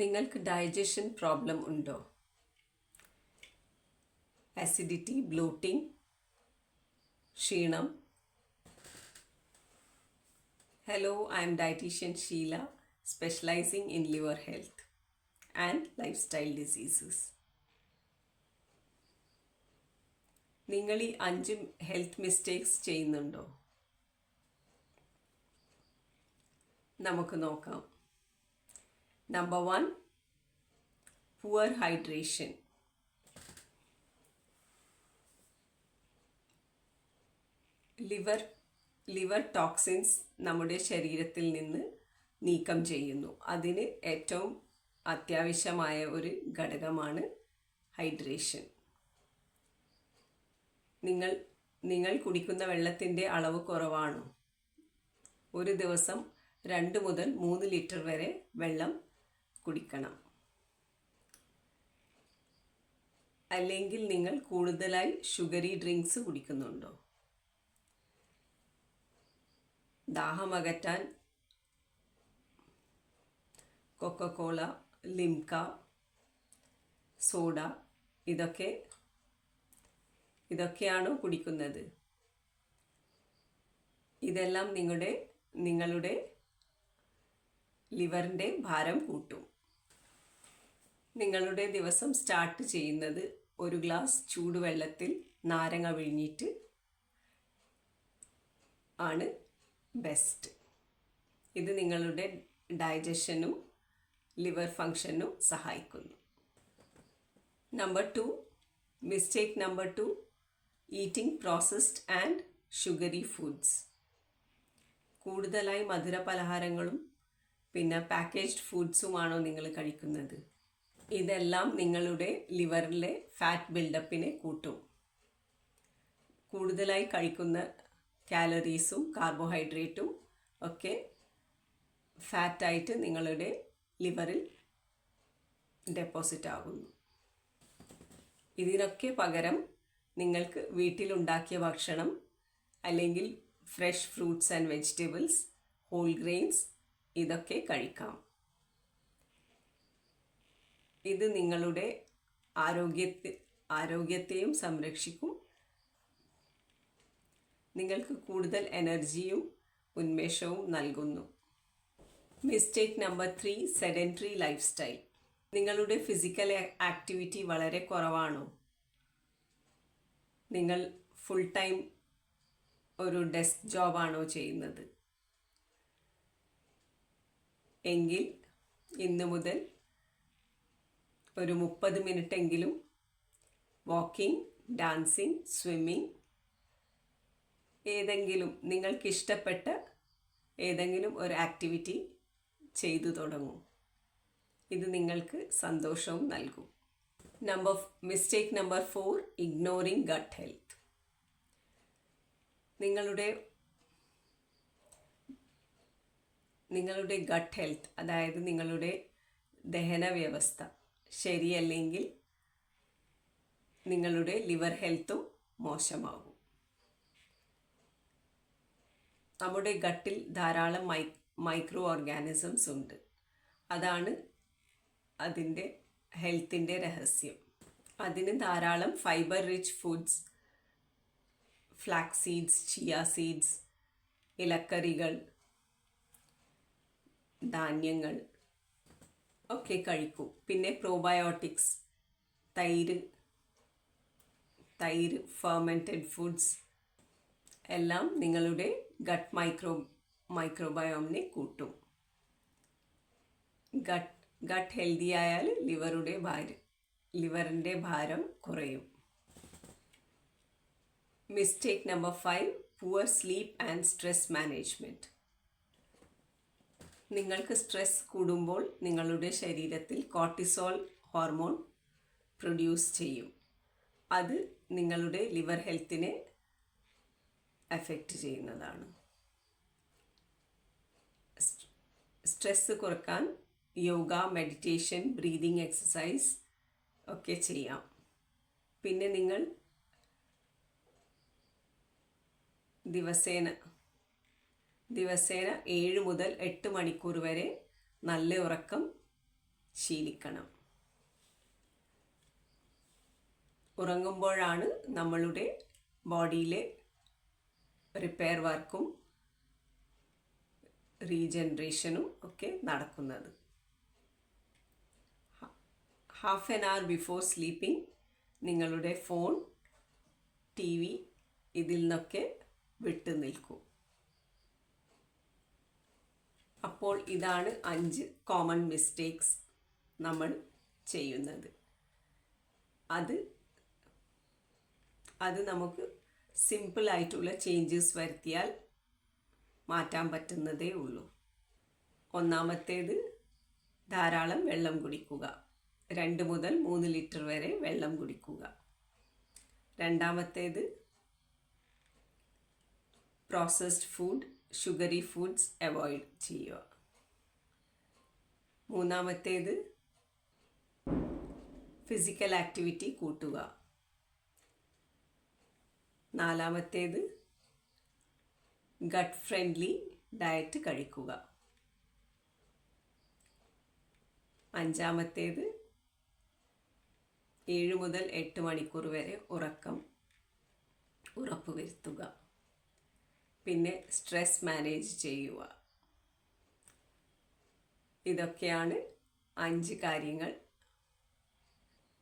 നിങ്ങൾക്ക് digestion problem ഉണ്ടോ? Acidity, blotting, ക്ഷീണം? Hello, I am dietitian Sheila, specializing in liver health and lifestyle diseases. നിങ്ങൾ ഈ 5 health mistakes ചെയ്യുന്നുണ്ടോ? നമുക്ക് നോക്കാം. Number 1, poor hydration. Liver toxins നമ്മുടെ ശരീരത്തിൽ നിന്ന് നീക്കം ചെയ്യുന്നു. അതിന് ഏറ്റവും അത്യാവശ്യമായ ഒരു ഘടകമാണ് ഹൈഡ്രേഷൻ. നിങ്ങൾ കുടിക്കുന്ന വെള്ളത്തിൻ്റെ അളവ് കുറവാണോ? ഒരു ദിവസം 2 മുതൽ 3 ലിറ്റർ വരെ വെള്ളം കുടിക്കണം. അല്ലെങ്കിൽ നിങ്ങൾ കൂടുതലായി ഷുഗറി ഡ്രിങ്ക്സ് കുടിക്കുന്നുണ്ടോ? ദാഹമകറ്റാൻ കൊക്കക്കോള, ലിംക, സോഡ ഇതൊക്കെയാണോ കുടിക്കുന്നത്? ഇതെല്ലാം നിങ്ങളുടെ ലിവറിൻ്റെ ഭാരം കൂട്ടും. നിങ്ങളുടെ ദിവസം സ്റ്റാർട്ട് ചെയ്യുന്നത് ഒരു ഗ്ലാസ് ചൂടുവെള്ളത്തിൽ നാരങ്ങ പിഴിഞ്ഞിട്ട് ആണ് ബെസ്റ്റ്. ഇത് നിങ്ങളുടെ ഡൈജഷനും ലിവർ ഫങ്ഷനും സഹായിക്കുന്നു. Mistake number 2, eating processed and sugary foods. കൂടുതലായി മധുര പലഹാരങ്ങളും പിന്നെ പാക്കേജ്ഡ് ഫുഡ്സുമാണോ നിങ്ങൾ കഴിക്കുന്നത്? ഇതെല്ലാം നിങ്ങളുടെ ലിവറിലെ ഫാറ്റ് ബിൽഡപ്പിനെ കൂട്ടും. കൂടുതലായി കഴിക്കുന്ന കാലറീസും കാർബോഹൈഡ്രേറ്റും ഒക്കെ ഫാറ്റായിട്ട് നിങ്ങളുടെ ലിവറിൽ ഡെപ്പോസിറ്റ് ആകുന്നു. ഇതിനൊക്കെ പകരം നിങ്ങൾക്ക് വീട്ടിലുണ്ടാക്കിയ ഭക്ഷണം അല്ലെങ്കിൽ fresh fruits and vegetables, whole grains ഇതൊക്കെ കഴിക്കാം. ഇത് നിങ്ങളുടെ ആരോഗ്യത്തെയും സംരക്ഷിക്കും. നിങ്ങൾക്ക് കൂടുതൽ എനർജിയും ഉന്മേഷവും നൽകുന്നു. Mistake number 3, sedentary life style. നിങ്ങളുടെ ഫിസിക്കൽ ആക്ടിവിറ്റി വളരെ കുറവാണോ? നിങ്ങൾ ഫുൾ ടൈം ഒരു ഡെസ്ക് ജോബാണോ ചെയ്യുന്നത്? എങ്കിൽ ഇന്നു മുതൽ ഒരു 30 മിനിറ്റെങ്കിലും വാക്കിംഗ്, ഡാൻസിങ്, സ്വിമ്മിങ്, നിങ്ങൾക്കിഷ്ടപ്പെട്ട ഏതെങ്കിലും ഒരു ആക്ടിവിറ്റി ചെയ്തു തുടങ്ങൂ. ഇത് നിങ്ങൾക്ക് സന്തോഷവും നൽകും. Mistake number 4, ignoring gut health. നിങ്ങളുടെ ഗട്ട് ഹെൽത്ത്, അതായത് നിങ്ങളുടെ ദഹന വ്യവസ്ഥ ശരിയല്ലെങ്കിൽ നിങ്ങളുടെ ലിവർ ഹെൽത്തും മോശമാകും. നമ്മുടെ ഗട്ടിൽ ധാരാളം മൈക്രോ ഓർഗാനിസംസ് ഉണ്ട്. അതാണ് അതിൻ്റെ ഹെൽത്തിൻ്റെ രഹസ്യം. അതിന് ധാരാളം fibre rich foods, flax seeds, chia seeds, ഇലക്കറികൾ, ധാന്യങ്ങൾ ഒക്കെ കഴിക്കൂ. പിന്നെ പ്രോബയോട്ടിക്സ്, തൈര്, ഫെർമെൻറ്റഡ് ഫുഡ്സ് എല്ലാം നിങ്ങളുടെ ഗട്ട് മൈക്രോബയോമിനെ കൂട്ടും. ഗട്ട് ഹെൽത്തി ആയാൽ ലിവറിൻ്റെ ഭാരം കുറയും. Mistake number 5, poor sleep and stress management. നിങ്ങൾക്ക് സ്ട്രെസ് കൂടുമ്പോൾ നിങ്ങളുടെ ശരീരത്തിൽ കോർട്ടിസോൾ ഹോർമോൺ പ്രൊഡ്യൂസ് ചെയ്യും. അത് നിങ്ങളുടെ ലിവർ ഹെൽത്തിനെ എഫക്റ്റ് ചെയ്യുന്നതാണ്. സ്ട്രെസ് കുറക്കാൻ യോഗ, മെഡിറ്റേഷൻ, ബ്രീതിങ് എക്സസൈസ് ഒക്കെ ചെയ്യാം. പിന്നെ നിങ്ങൾ ദിവസേന 7 മുതൽ 8 മണിക്കൂർ വരെ നല്ല ഉറക്കം ശീലിക്കണം. ഉറങ്ങുമ്പോഴാണ് നമ്മളുടെ ബോഡിയിലെ റിപ്പയർ വർക്കും റീജനറേഷനും ഒക്കെ നടക്കുന്നത്. Half an hour before sleeping നിങ്ങളുടെ ഫോൺ, TV ഇതിൽ നിന്നൊക്കെ വിട്ടു നിൽക്കൂ. അപ്പോൾ ഇതാണ് 5 കോമൺ മിസ്റ്റേക്സ് നമ്മൾ ചെയ്യുന്നത്. അത് നമുക്ക് സിമ്പിളായിട്ടുള്ള ചേഞ്ചസ് വരുത്തിയാൽ മാറ്റാൻ പറ്റുന്നതേ ഉള്ളൂ. ഒന്നാമത്തേത്, ധാരാളം വെള്ളം കുടിക്കുക. 2 മുതൽ 3 ലിറ്റർ വരെ വെള്ളം കുടിക്കുക. രണ്ടാമത്തേത്, processed food, sugary foods avoid ചെയ്യുക. മൂന്നാമത്തേത്, ഫിസിക്കൽ ആക്ടിവിറ്റി കൂട്ടുക. നാലാമത്തേത്, ഗട്ട് ഫ്രണ്ട്ലി ഡയറ്റ് കഴിക്കുക. അഞ്ചാമത്തേത്, 7 മുതൽ 8 മണിക്കൂർ വരെ ഉറക്കം ഉറപ്പുവരുത്തുക. പിന്നെ സ്ട്രെസ് മാനേജ് ചെയ്യുക. ഇതൊക്കെയാണ് 5 കാര്യങ്ങൾ.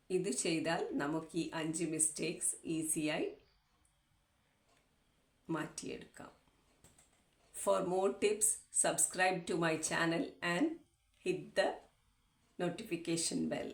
ഇത് ചെയ്താൽ നമുക്ക് ഈ 5 മിസ്റ്റേക്സ് ഈസിയായി മാറ്റിയെടുക്കാം. For more tips, subscribe to my channel and hit the notification bell.